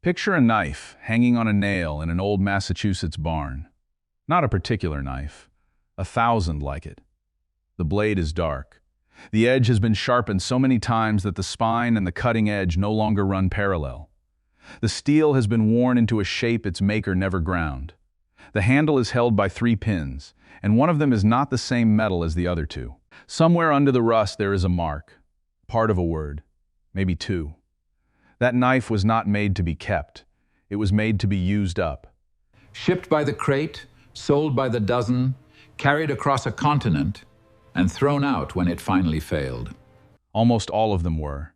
Picture a knife hanging on a nail in an old Massachusetts barn. Not a particular knife, 1,000 like it. The blade is dark. The edge has been sharpened so many times that the spine and the cutting edge no longer run parallel. The steel has been worn into a shape its maker never ground. The handle is held by 3 pins, and one of them is not the same metal as the other 2. Somewhere under the rust there is a mark, part of a word, maybe 2. That knife was not made to be kept. It was made to be used up. Shipped by the crate, sold by the dozen, carried across a continent, and thrown out when it finally failed. Almost all of them were.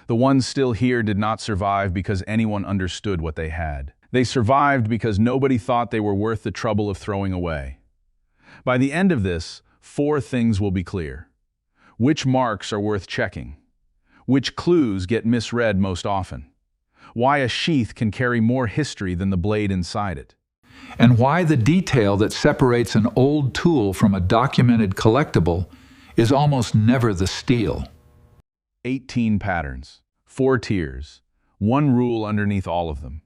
The ones still here did not survive because anyone understood what they had. They survived because nobody thought they were worth the trouble of throwing away. By the end of this, 4 things will be clear. Which marks are worth checking? Which clues get misread most often? Why a sheath can carry more history than the blade inside it? And why the detail that separates an old tool from a documented collectible is almost never the steel. 18 patterns, 4 tiers, 1 rule underneath all of them.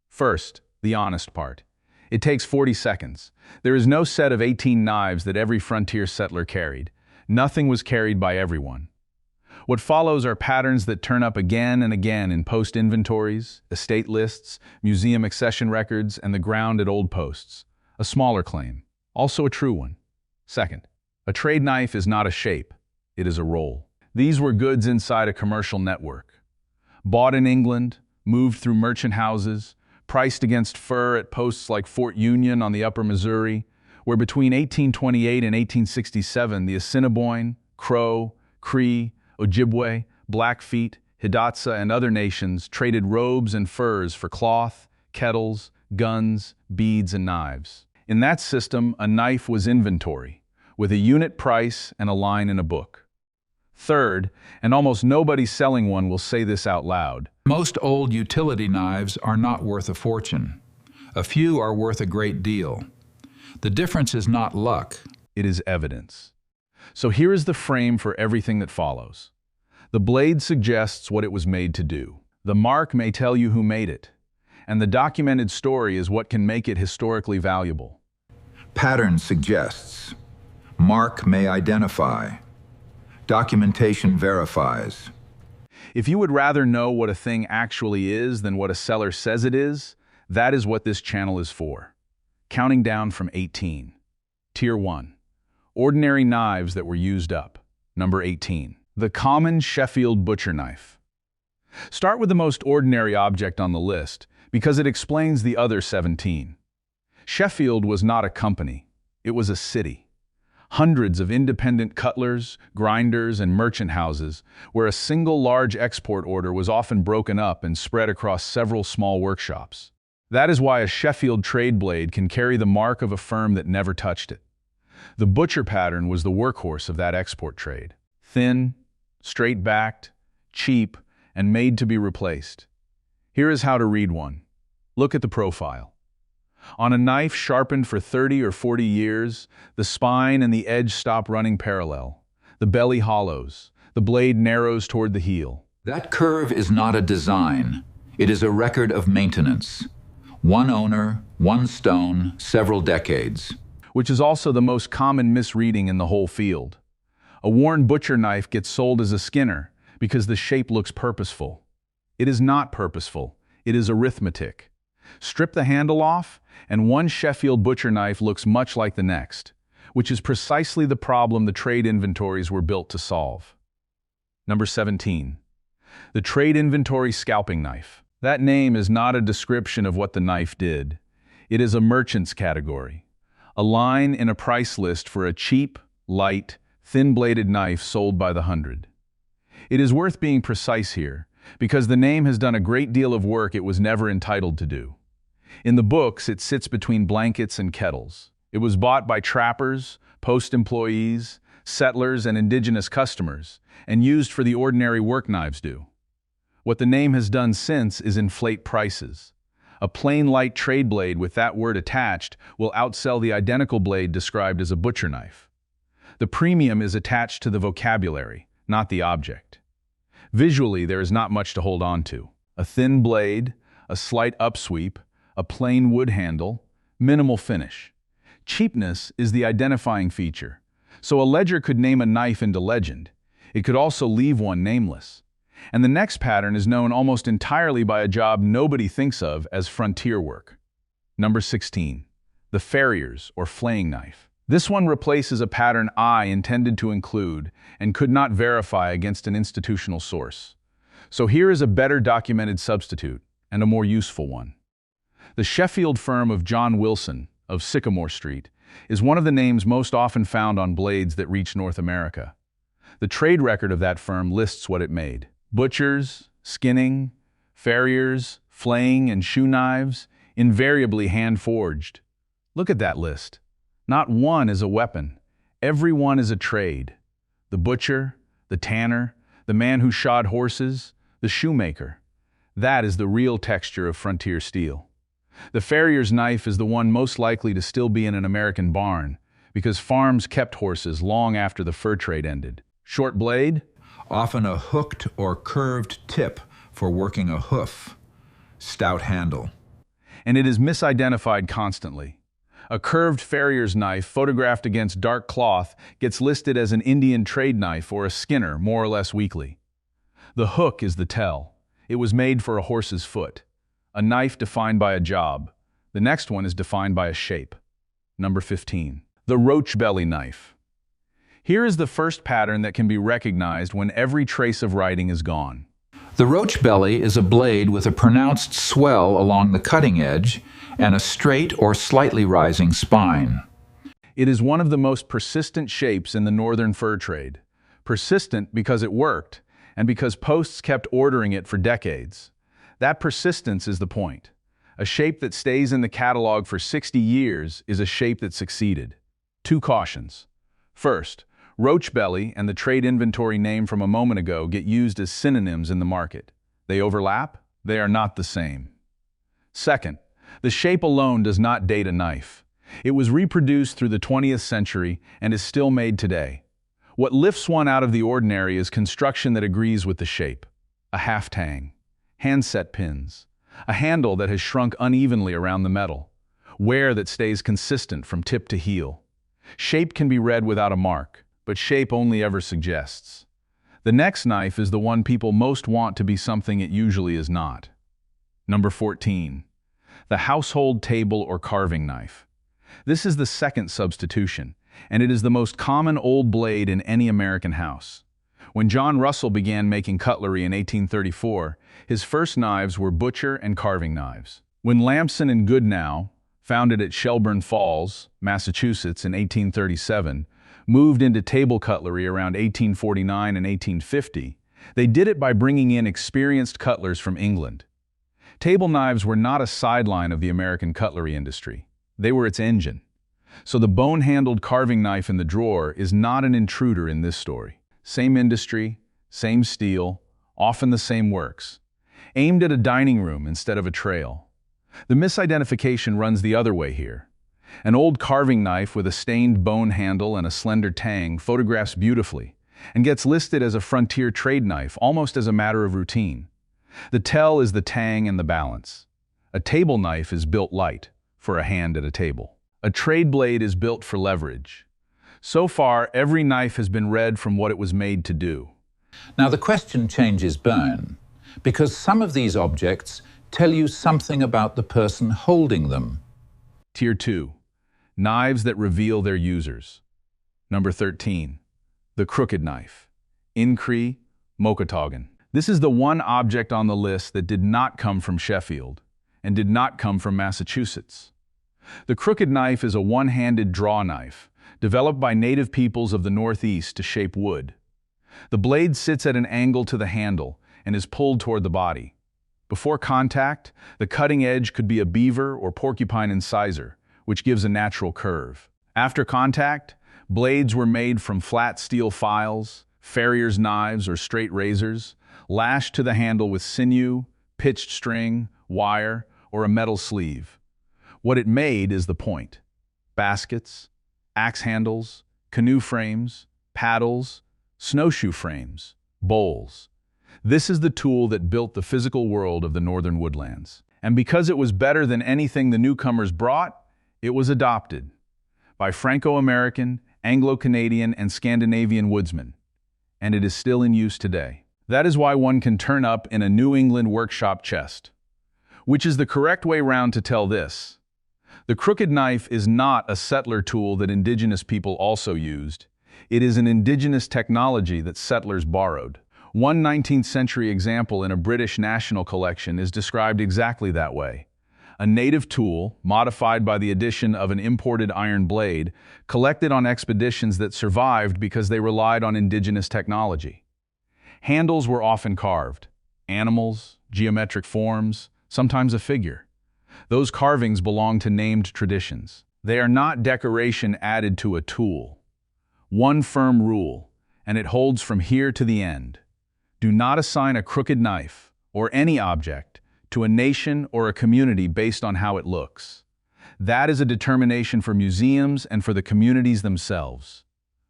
First, the honest part. It takes 40 seconds. There is no set of 18 knives that every frontier settler carried. Nothing was carried by everyone. What follows are patterns that turn up again and again in post inventories, estate lists, museum accession records, and the ground at old posts. A smaller claim, also a true one. Second, a trade knife is not a shape, it is a roll. These were goods inside a commercial network. Bought in England, moved through merchant houses, priced against fur at posts like Fort Union on the upper Missouri, where between 1828 and 1867 the Assiniboine, Crow, Cree, Ojibwe, Blackfeet, Hidatsa, and other nations traded robes and furs for cloth, kettles, guns, beads, and knives. In that system, a knife was inventory, with a unit price and a line in a book. Third, and almost nobody selling one will say this out loud, most old utility knives are not worth a fortune. A few are worth a great deal. The difference is not luck. It is evidence. So here is the frame for everything that follows. The blade suggests what it was made to do. The mark may tell you who made it, and the documented story is what can make it historically valuable. Pattern suggests. Mark may identify. Documentation verifies. If you would rather know what a thing actually is than what a seller says it is, that is what this channel is for. Counting down from 18. Tier 1. Ordinary knives that were used up. Number 18. The common Sheffield butcher knife. Start with the most ordinary object on the list because it explains the other 17. Sheffield was not a company, it was a city. Hundreds of independent cutlers, grinders, and merchant houses where a single large export order was often broken up and spread across several small workshops. That is why a Sheffield trade blade can carry the mark of a firm that never touched it. The butcher pattern was the workhorse of that export trade. Thin, straight-backed, cheap, and made to be replaced. Here is how to read one. Look at the profile. On a knife sharpened for 30 or 40 years, the spine and the edge stop running parallel. The belly hollows. The blade narrows toward the heel. That curve is not a design. It is a record of maintenance. One owner, one stone, several decades. Which is also the most common misreading in the whole field. A worn butcher knife gets sold as a skinner because the shape looks purposeful. It is not purposeful, it is arithmetic. Strip the handle off, and one Sheffield butcher knife looks much like the next, which is precisely the problem the trade inventories were built to solve. Number 17. The trade inventory scalping knife. That name is not a description of what the knife did. It is a merchant's category. A line in a price list for a cheap, light, thin-bladed knife sold by the hundred. It is worth being precise here, because the name has done a great deal of work it was never entitled to do. In the books, it sits between blankets and kettles. It was bought by trappers, post employees, settlers, and indigenous customers, and used for the ordinary work knives do. What the name has done since is inflate prices. A plain light trade blade with that word attached will outsell the identical blade described as a butcher knife. The premium is attached to the vocabulary, not the object. Visually, there is not much to hold on to. A thin blade, a slight upsweep, a plain wood handle, minimal finish. Cheapness is the identifying feature, so a ledger could name a knife into legend. It could also leave one nameless. And the next pattern is known almost entirely by a job nobody thinks of as frontier work. Number 16. The farrier's or flaying knife. This one replaces a pattern I intended to include and could not verify against an institutional source. So here is a better documented substitute, and a more useful one. The Sheffield firm of John Wilson, of Sycamore Street, is one of the names most often found on blades that reach North America. The trade record of that firm lists what it made. Butchers, skinning, farriers, flaying, and shoe knives, invariably hand-forged. Look at that list. Not one is a weapon. Every one is a trade. The butcher, the tanner, the man who shod horses, the shoemaker. That is the real texture of frontier steel. The farrier's knife is the one most likely to still be in an American barn, because farms kept horses long after the fur trade ended. Short blade? Often a hooked or curved tip for working a hoof. Stout handle. And it is misidentified constantly. A curved farrier's knife photographed against dark cloth gets listed as an Indian trade knife or a skinner more or less weakly. The hook is the tell. It was made for a horse's foot. A knife defined by a job. The next one is defined by a shape. Number 15. The roach belly knife. Here is the first pattern that can be recognized when every trace of writing is gone. The roach belly is a blade with a pronounced swell along the cutting edge and a straight or slightly rising spine. It is one of the most persistent shapes in the northern fur trade. Persistent because it worked, and because posts kept ordering it for decades. That persistence is the point. A shape that stays in the catalog for 60 years is a shape that succeeded. Two cautions. First, roach belly and the trade inventory name from a moment ago get used as synonyms in the market. They overlap? They are not the same. Second, the shape alone does not date a knife. It was reproduced through the 20th century and is still made today. What lifts one out of the ordinary is construction that agrees with the shape. A half-tang, handset pins, a handle that has shrunk unevenly around the metal, wear that stays consistent from tip to heel. Shape can be read without a mark, but shape only ever suggests. The next knife is the one people most want to be something it usually is not. Number 14. The household table or carving knife. This is the second substitution, and it is the most common old blade in any American house. When John Russell began making cutlery in 1834, his first knives were butcher and carving knives. When Lamson and Goodnow, founded at Shelburne Falls, Massachusetts in 1837, moved into table cutlery around 1849 and 1850, they did it by bringing in experienced cutlers from England. Table knives were not a sideline of the American cutlery industry. They were its engine. So the bone-handled carving knife in the drawer is not an intruder in this story. Same industry, same steel, often the same works. Aimed at a dining room instead of a trail. The misidentification runs the other way here. An old carving knife with a stained bone handle and a slender tang photographs beautifully and gets listed as a frontier trade knife almost as a matter of routine. The tell is the tang and the balance. A table knife is built light, for a hand at a table. A trade blade is built for leverage. So far, every knife has been read from what it was made to do. Now the question changes burn, because some of these objects tell you something about the person holding them. Tier 2. Knives that reveal their users. Number 13. The crooked knife. Incree, Mokatogan. This is the one object on the list that did not come from Sheffield and did not come from Massachusetts. The crooked knife is a one-handed draw knife developed by native peoples of the Northeast to shape wood. The blade sits at an angle to the handle and is pulled toward the body. Before contact, the cutting edge could be a beaver or porcupine incisor, which gives a natural curve. After contact, blades were made from flat steel files, farrier's knives or straight razors, lashed to the handle with sinew, pitched string, wire, or a metal sleeve. What it made is the point. Baskets, axe handles, canoe frames, paddles, snowshoe frames, bowls. This is the tool that built the physical world of the northern woodlands. And because it was better than anything the newcomers brought, it was adopted by Franco-American, Anglo-Canadian, and Scandinavian woodsmen, and it is still in use today. That is why one can turn up in a New England workshop chest. Which is the correct way round to tell this. The crooked knife is not a settler tool that Indigenous people also used. It is an Indigenous technology that settlers borrowed. One 19th century example in a British national collection is described exactly that way. A native tool, modified by the addition of an imported iron blade, collected on expeditions that survived because they relied on Indigenous technology. Handles were often carved. Animals, geometric forms, sometimes a figure. Those carvings belong to named traditions. They are not decoration added to a tool. One firm rule, and it holds from here to the end. Do not assign a crooked knife, or any object, to a nation or a community based on how it looks. That is a determination for museums and for the communities themselves.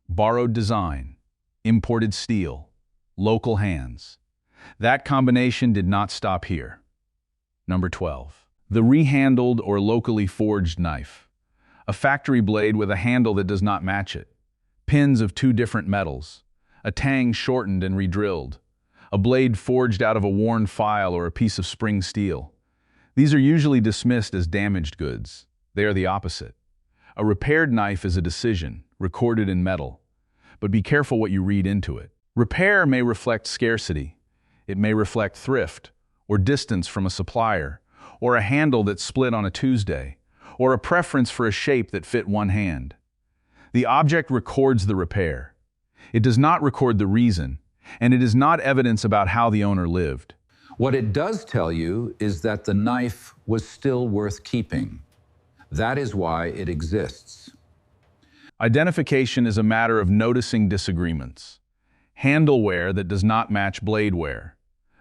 Borrowed design, imported steel, local hands. That combination did not stop here. Number 12. The rehandled or locally forged knife. A factory blade with a handle that does not match it. Pins of two different metals. A tang shortened and redrilled. A blade forged out of a worn file or a piece of spring steel. These are usually dismissed as damaged goods. They are the opposite. A repaired knife is a decision, recorded in metal. But be careful what you read into it. Repair may reflect scarcity. It may reflect thrift, or distance from a supplier, or a handle that split on a Tuesday, or a preference for a shape that fit one hand. The object records the repair. It does not record the reason, and it is not evidence about how the owner lived. What it does tell you is that the knife was still worth keeping. That is why it exists. Identification is a matter of noticing disagreements. Handle wear that does not match blade wear.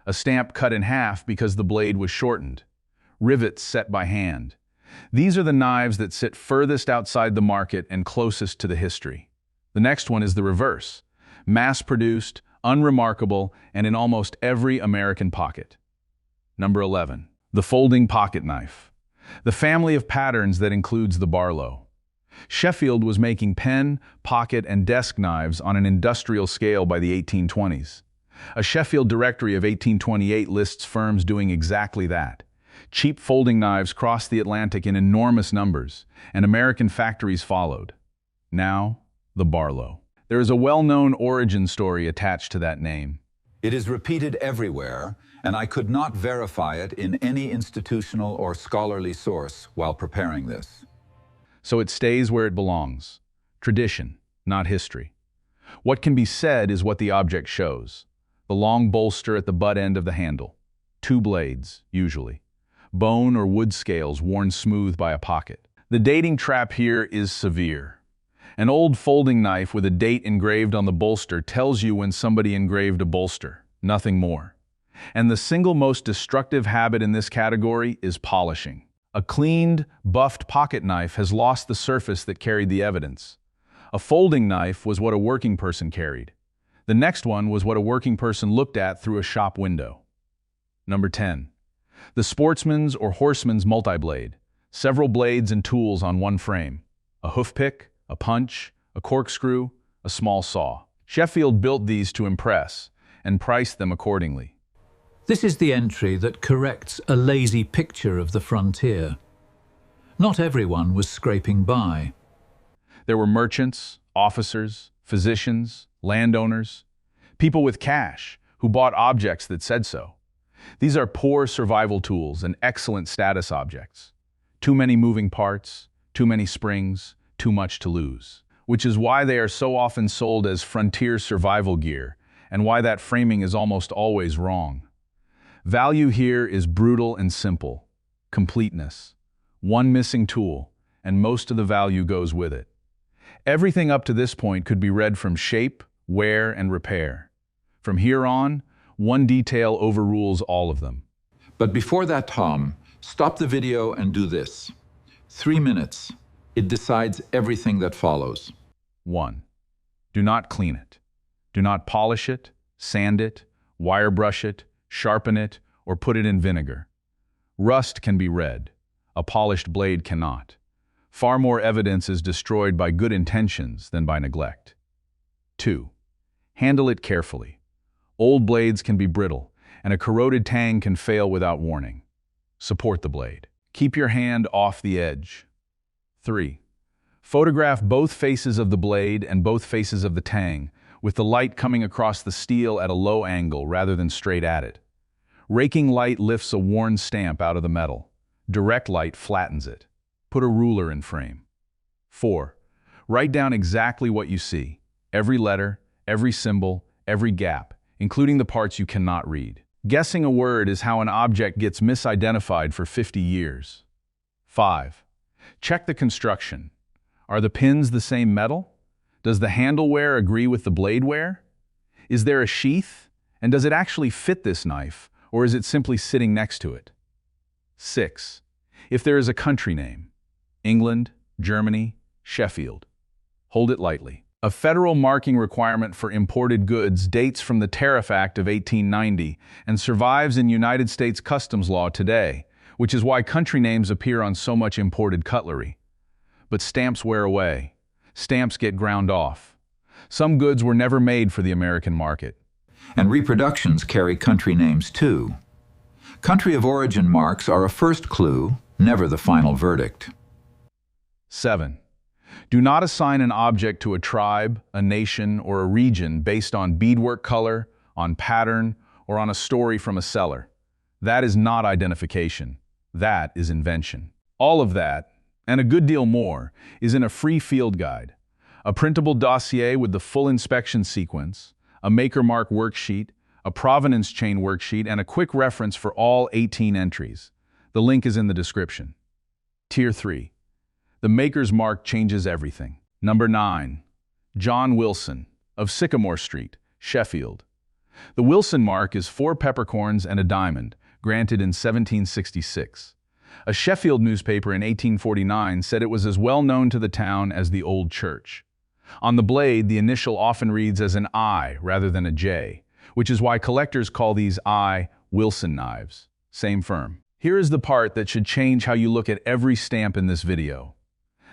A stamp cut in half because the blade was shortened. Rivets set by hand. These are the knives that sit furthest outside the market and closest to the history. The next one is the reverse. Mass-produced, unremarkable, and in almost every American pocket. Number 11. The folding pocket knife. The family of patterns that includes the Barlow. Sheffield was making pen, pocket, and desk knives on an industrial scale by the 1820s. A Sheffield directory of 1828 lists firms doing exactly that. Cheap folding knives crossed the Atlantic in enormous numbers, and American factories followed. Now, the Barlow. There is a well-known origin story attached to that name. It is repeated everywhere, and I could not verify it in any institutional or scholarly source while preparing this. So it stays where it belongs. Tradition, not history. What can be said is what the object shows. The long bolster at the butt end of the handle. Two blades, usually. Bone or wood scales worn smooth by a pocket. The dating trap here is severe. An old folding knife with a date engraved on the bolster tells you when somebody engraved a bolster, nothing more. And the single most destructive habit in this category is polishing. A cleaned, buffed pocket knife has lost the surface that carried the evidence. A folding knife was what a working person carried. The next one was what a working person looked at through a shop window. Number 10. The sportsman's or horseman's multi-blade. Several blades and tools on one frame. A hoof pick, a punch, a corkscrew, a small saw. Sheffield built these to impress and priced them accordingly. This is the entry that corrects a lazy picture of the frontier. Not everyone was scraping by. There were merchants, officers, physicians, landowners, people with cash who bought objects that said so. These are poor survival tools and excellent status objects. Too many moving parts, too many springs, too much to lose. Which is why they are so often sold as frontier survival gear, and why that framing is almost always wrong. Value here is brutal and simple. Completeness. One missing tool, and most of the value goes with it. Everything up to this point could be read from shape, wear, and repair. From here on, one detail overrules all of them. But before that, Tom, stop the video and do this. 3 minutes. It decides everything that follows. 1. Do not clean it. Do not polish it, sand it, wire brush it, sharpen it, or put it in vinegar. Rust can be read. A polished blade cannot. Far more evidence is destroyed by good intentions than by neglect. 2. Handle it carefully. Old blades can be brittle, and a corroded tang can fail without warning. Support the blade. Keep your hand off the edge. 3. Photograph both faces of the blade and both faces of the tang, with the light coming across the steel at a low angle rather than straight at it. Raking light lifts a worn stamp out of the metal. Direct light flattens it. Put a ruler in frame. 4. Write down exactly what you see. Every letter, every symbol, every gap, including the parts you cannot read. Guessing a word is how an object gets misidentified for 50 years. 5. Check the construction. Are the pins the same metal? Does the handle wear agree with the blade wear? Is there a sheath? And does it actually fit this knife, or is it simply sitting next to it? 6. If there is a country name, England, Germany, Sheffield, hold it lightly. A federal marking requirement for imported goods dates from the Tariff Act of 1890 and survives in United States customs law today, which is why country names appear on so much imported cutlery. But stamps wear away. Stamps get ground off. Some goods were never made for the American market. And reproductions carry country names too. Country of origin marks are a first clue, never the final verdict. 7. Do not assign an object to a tribe, a nation, or a region based on beadwork color, on pattern, or on a story from a seller. That is not identification. That is invention. All of that, and a good deal more, is in a free field guide, a printable dossier with the full inspection sequence, a maker mark worksheet, a provenance chain worksheet, and a quick reference for all 18 entries. The link is in the description. Tier 3. The maker's mark changes everything. Number 9. John Wilson, of Sycamore Street, Sheffield. The Wilson mark is 4 peppercorns and a diamond, granted in 1766. A Sheffield newspaper in 1849 said it was as well known to the town as the Old Church. On the blade, the initial often reads as an I rather than a J, which is why collectors call these I Wilson knives. Same firm. Here is the part that should change how you look at every stamp in this video.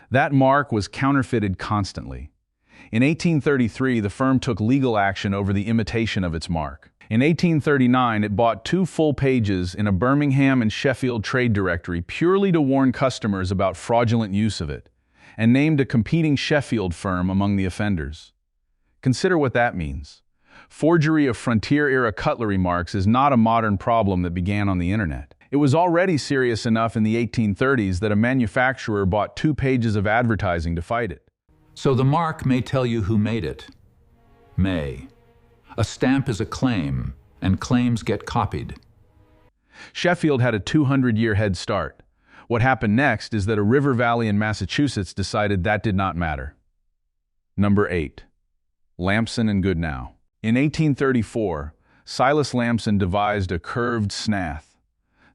That mark was counterfeited constantly. In 1833, the firm took legal action over the imitation of its mark. In 1839, it bought 2 full pages in a Birmingham and Sheffield trade directory purely to warn customers about fraudulent use of it, and named a competing Sheffield firm among the offenders. Consider what that means. Forgery of frontier-era cutlery marks is not a modern problem that began on the internet. It was already serious enough in the 1830s that a manufacturer bought 2 pages of advertising to fight it. So the mark may tell you who made it. May. A stamp is a claim, and claims get copied. Sheffield had a 200-year head start. What happened next is that a river valley in Massachusetts decided that did not matter. Number 8. Lamson and Goodnow. In 1834, Silas Lamson devised a curved snath,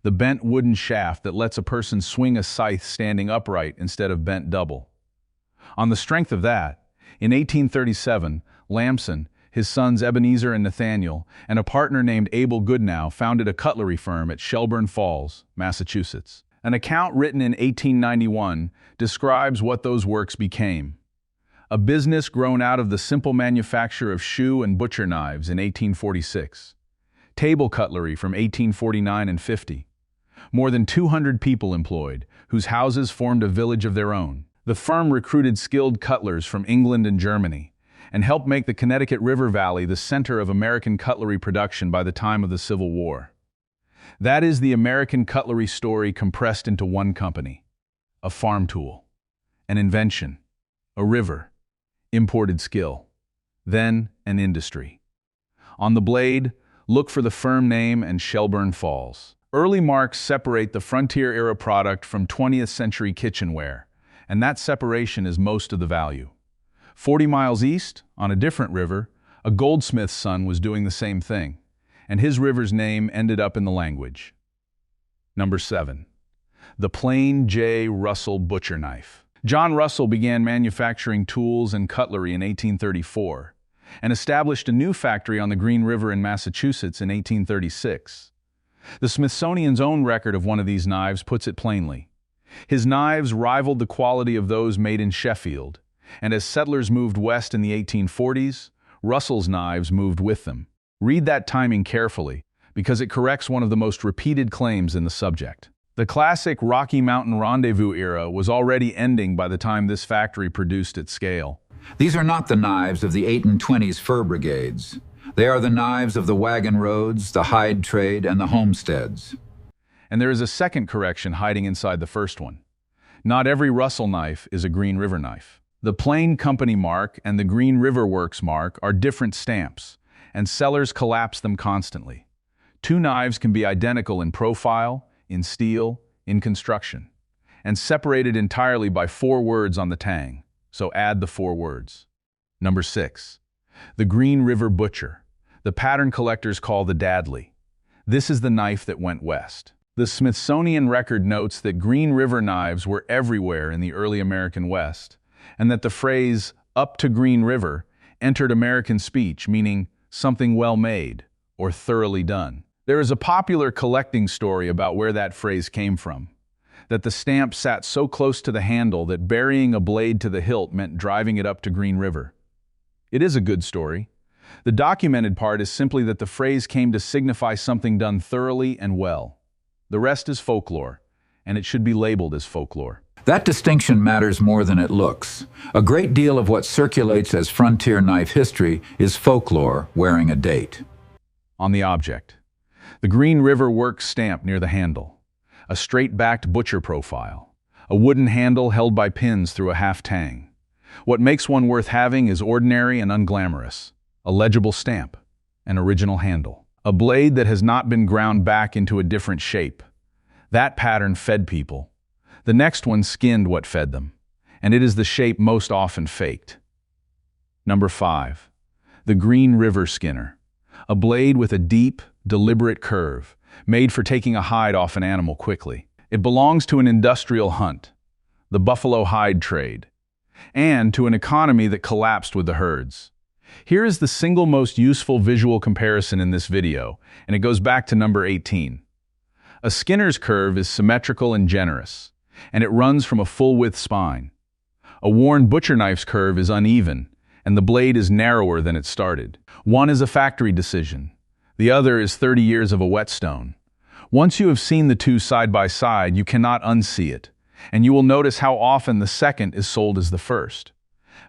the bent wooden shaft that lets a person swing a scythe standing upright instead of bent double. On the strength of that, in 1837, Lamson, his sons Ebenezer and Nathaniel, and a partner named Abel Goodnow founded a cutlery firm at Shelburne Falls, Massachusetts. An account written in 1891 describes what those works became. A business grown out of the simple manufacture of shoe and butcher knives in 1846. Table cutlery from 1849 and 50. More than 200 people employed, whose houses formed a village of their own. The firm recruited skilled cutlers from England and Germany, and helped make the Connecticut River Valley the center of American cutlery production by the time of the Civil War. That is the American cutlery story compressed into one company. A farm tool, an invention, a river, imported skill, then an industry. On the blade, look for the firm name and Shelburne Falls. Early marks separate the frontier-era product from 20th century kitchenware, and that separation is most of the value. 40 miles east, on a different river, a goldsmith's son was doing the same thing, and his river's name ended up in the language. Number 7. The Plain J. Russell Butcher Knife. John Russell began manufacturing tools and cutlery in 1834, and established a new factory on the Green River in Massachusetts in 1836. The Smithsonian's own record of one of these knives puts it plainly. His knives rivaled the quality of those made in Sheffield, and as settlers moved west in the 1840s, Russell's knives moved with them. Read that timing carefully, because it corrects one of the most repeated claims in the subject. The classic Rocky Mountain Rendezvous era was already ending by the time this factory produced at scale. These are not the knives of the 1820s fur brigades. They are the knives of the wagon roads, the hide trade, and the homesteads. And there is a second correction hiding inside the first one. Not every Russell knife is a Green River knife. The plain company mark and the Green River Works mark are different stamps, and sellers collapse them constantly. Two knives can be identical in profile, in steel, in construction, and separated entirely by 4 words on the tang, so add the 4 words. Number 6. The Green River Butcher. The pattern collectors call the Dadley. This is the knife that went west. The Smithsonian record notes that Green River knives were everywhere in the early American West, and that the phrase, "up to Green River," entered American speech, meaning something well made or thoroughly done. There is a popular collecting story about where that phrase came from, that the stamp sat so close to the handle that burying a blade to the hilt meant driving it up to Green River. It is a good story. The documented part is simply that the phrase came to signify something done thoroughly and well. The rest is folklore, and it should be labeled as folklore. That distinction matters more than it looks. A great deal of what circulates as frontier knife history is folklore wearing a date. On the object, the Green River Works stamp near the handle, a straight-backed butcher profile, a wooden handle held by pins through a half-tang. What makes one worth having is ordinary and unglamorous, a legible stamp, an original handle, a blade that has not been ground back into a different shape. That pattern fed people. The next one skinned what fed them, and it is the shape most often faked. Number 5. The Green River Skinner, a blade with a deep, deliberate curve, made for taking a hide off an animal quickly. It belongs to an industrial hunt, the buffalo hide trade, and to an economy that collapsed with the herds. Here is the single most useful visual comparison in this video, and it goes back to number 18. A Skinner's curve is symmetrical and generous, and it runs from a full-width spine. A worn butcher knife's curve is uneven, and the blade is narrower than it started. One is a factory decision. The other is 30 years of a whetstone. Once you have seen the two side by side, you cannot unsee it, and you will notice how often the second is sold as the first.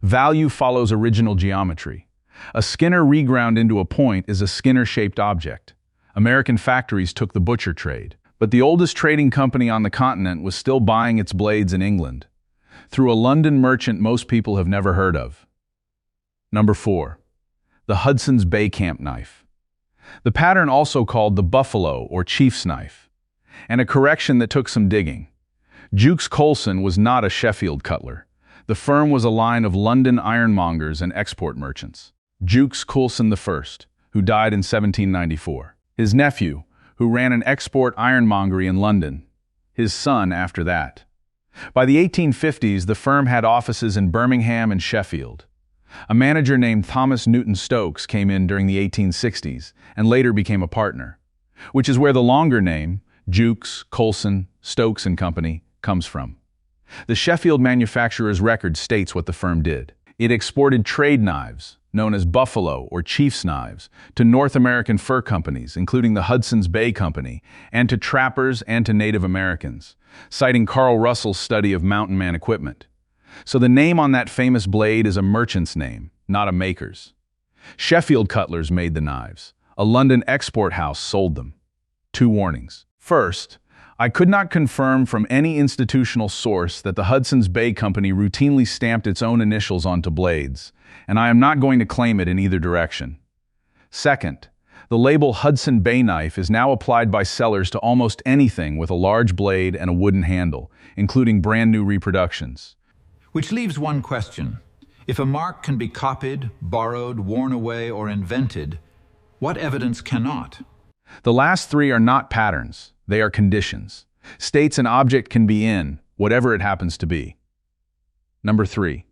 Value follows original geometry. A Skinner reground into a point is a Skinner-shaped object. American factories took the butcher trade, but the oldest trading company on the continent was still buying its blades in England, through a London merchant most people have never heard of. Number 4. The Hudson's Bay camp knife. The pattern also called the buffalo or chief's knife, and a correction that took some digging. Jukes Colson was not a Sheffield cutler. The firm was a line of London ironmongers and export merchants. Jukes Coulson I, who died in 1794. His nephew, who ran an export ironmongery in London. His son after that. By the 1850s, the firm had offices in Birmingham and Sheffield. A manager named Thomas Newton Stokes came in during the 1860s and later became a partner, which is where the longer name, Jukes, Coulson, Stokes and Company, comes from. The Sheffield manufacturer's record states what the firm did. It exported trade knives, known as buffalo or chief's knives, to North American fur companies, including the Hudson's Bay Company, and to trappers and to Native Americans, citing Carl Russell's study of mountain man equipment. So the name on that famous blade is a merchant's name, not a maker's. Sheffield cutlers made the knives. A London export house sold them. 2 warnings. First, I could not confirm from any institutional source that the Hudson's Bay Company routinely stamped its own initials onto blades, and I am not going to claim it in either direction. Second, the label Hudson Bay knife is now applied by sellers to almost anything with a large blade and a wooden handle, including brand new reproductions. Which leaves one question. If a mark can be copied, borrowed, worn away, or invented, what evidence cannot? The last 3 are not patterns, they are conditions. States an object can be in, whatever it happens to be. Number 3.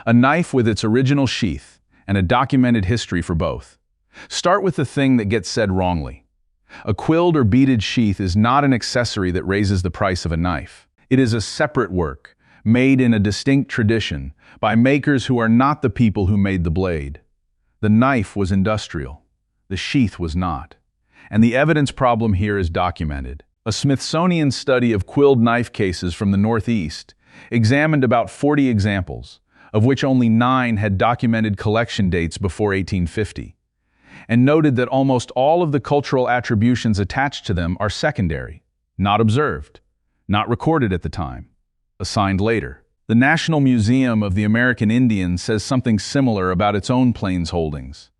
A knife with its original sheath and a documented history for both. Start with the thing that gets said wrongly. A quilled or beaded sheath is not an accessory that raises the price of a knife. It is a separate work, made in a distinct tradition, by makers who are not the people who made the blade. The knife was industrial. The sheath was not. And the evidence problem here is documented. A Smithsonian study of quilled knife cases from the Northeast examined about 40 examples, of which only 9 had documented collection dates before 1850, and noted that almost all of the cultural attributions attached to them are secondary, not observed, not recorded at the time, assigned later. The National Museum of the American Indian says something similar about its own plains holdings.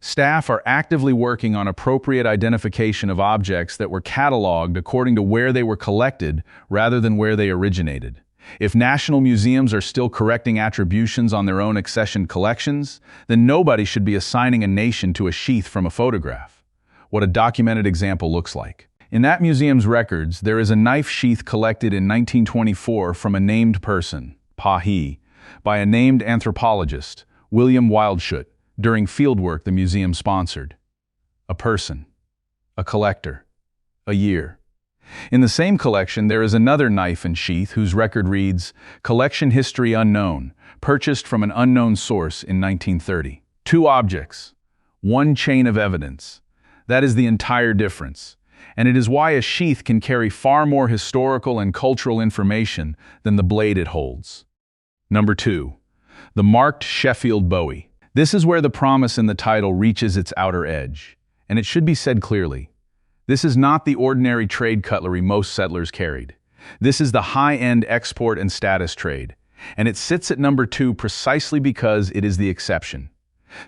Staff are actively working on appropriate identification of objects that were cataloged according to where they were collected rather than where they originated. If national museums are still correcting attributions on their own accessioned collections, then nobody should be assigning a nation to a sheath from a photograph, what a documented example looks like. In that museum's records, there is a knife sheath collected in 1924 from a named person, Pahi, by a named anthropologist, William Wildschut, during fieldwork the museum sponsored. A person, a collector, a year. In the same collection, there is another knife and sheath whose record reads, "Collection history unknown, purchased from an unknown source in 1930. 2 objects, 1 chain of evidence. That is the entire difference. And it is why a sheath can carry far more historical and cultural information than the blade it holds." Number 2. The marked Sheffield Bowie. This is where the promise in the title reaches its outer edge, and it should be said clearly. This is not the ordinary trade cutlery most settlers carried. This is the high-end export and status trade, and it sits at number 2 precisely because it is the exception.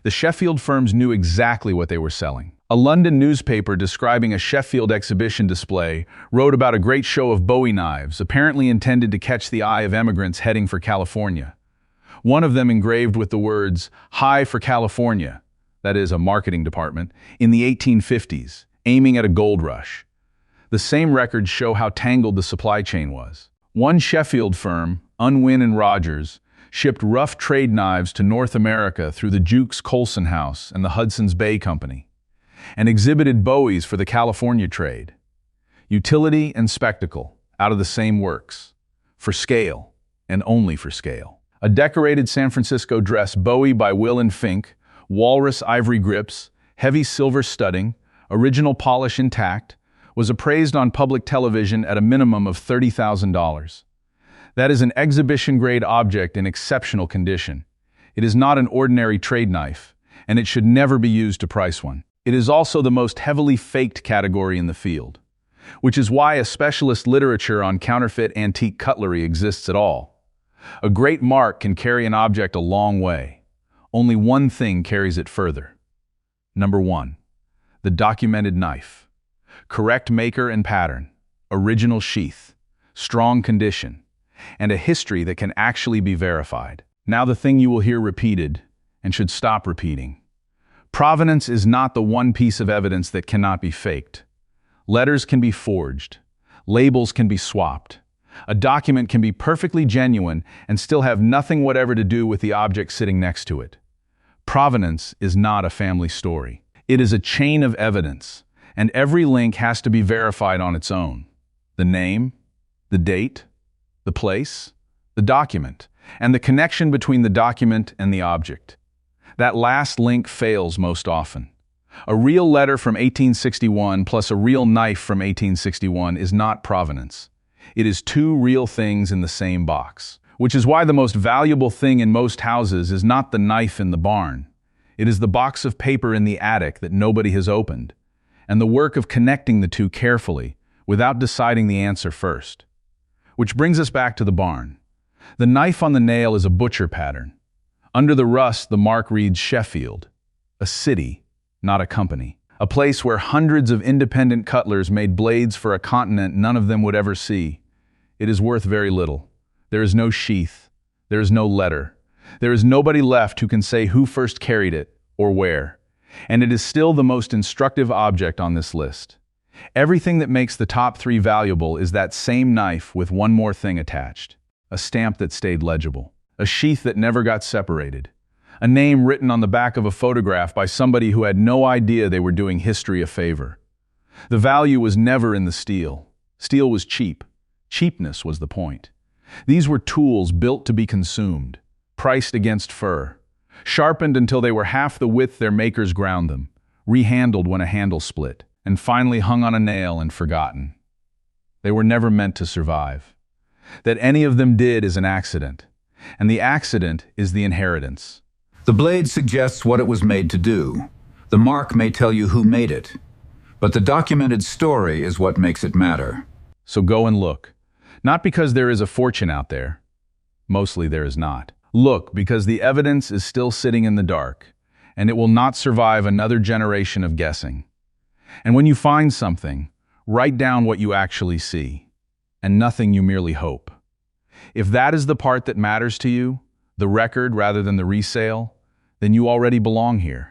The Sheffield firms knew exactly what they were selling. A London newspaper describing a Sheffield exhibition display wrote about a great show of Bowie knives, apparently intended to catch the eye of emigrants heading for California. One of them engraved with the words, "Hi for California," that is, a marketing department, in the 1850s, aiming at a gold rush. The same records show how tangled the supply chain was. One Sheffield firm, Unwin and Rogers, shipped rough trade knives to North America through the Jukes Colson House and the Hudson Bay Company, and exhibited Bowies for the California trade. Utility and spectacle, out of the same works, for scale, and only for scale. A decorated San Francisco dress Bowie by Will and Fink, walrus ivory grips, heavy silver studding, original polish intact, was appraised on public television at a minimum of $30,000. That is an exhibition-grade object in exceptional condition. It is not an ordinary trade knife, and it should never be used to price one. It is also the most heavily faked category in the field, which is why a specialist literature on counterfeit antique cutlery exists at all. A great mark can carry an object a long way. Only one thing carries it further. Number 1. The documented knife. Correct maker and pattern, original sheath, strong condition, and a history that can actually be verified. Now the thing you will hear repeated, and should stop repeating. Provenance is not the one piece of evidence that cannot be faked. Letters can be forged. Labels can be swapped. A document can be perfectly genuine and still have nothing whatever to do with the object sitting next to it. Provenance is not a family story. It is a chain of evidence, and every link has to be verified on its own. The name, the date, the place, the document, and the connection between the document and the object. That last link fails most often. A real letter from 1861 plus a real knife from 1861 is not provenance. It is 2 real things in the same box, which is why the most valuable thing in most houses is not the knife in the barn. It is the box of paper in the attic that nobody has opened, and the work of connecting the 2 carefully without deciding the answer first. Which brings us back to the barn. The knife on the nail is a butcher pattern. Under the rust, the mark reads Sheffield, a city, not a company. A place where hundreds of independent cutlers made blades for a continent none of them would ever see. It is worth very little. There is no sheath. There is no letter. There is nobody left who can say who first carried it or where. And it is still the most instructive object on this list. Everything that makes the top 3 valuable is that same knife with one more thing attached. A stamp that stayed legible. A sheath that never got separated. A name written on the back of a photograph by somebody who had no idea they were doing history a favor. The value was never in the steel. Steel was cheap. Cheapness was the point. These were tools built to be consumed, priced against fur, sharpened until they were half the width their makers ground them, rehandled when a handle split, and finally hung on a nail and forgotten. They were never meant to survive. That any of them did is an accident, and the accident is the inheritance. The blade suggests what it was made to do. The mark may tell you who made it, but the documented story is what makes it matter. So go and look. Not because there is a fortune out there. Mostly there is not. Look because the evidence is still sitting in the dark, and it will not survive another generation of guessing. And when you find something, write down what you actually see, and nothing you merely hope. If that is the part that matters to you, the record rather than the resale, then you already belong here.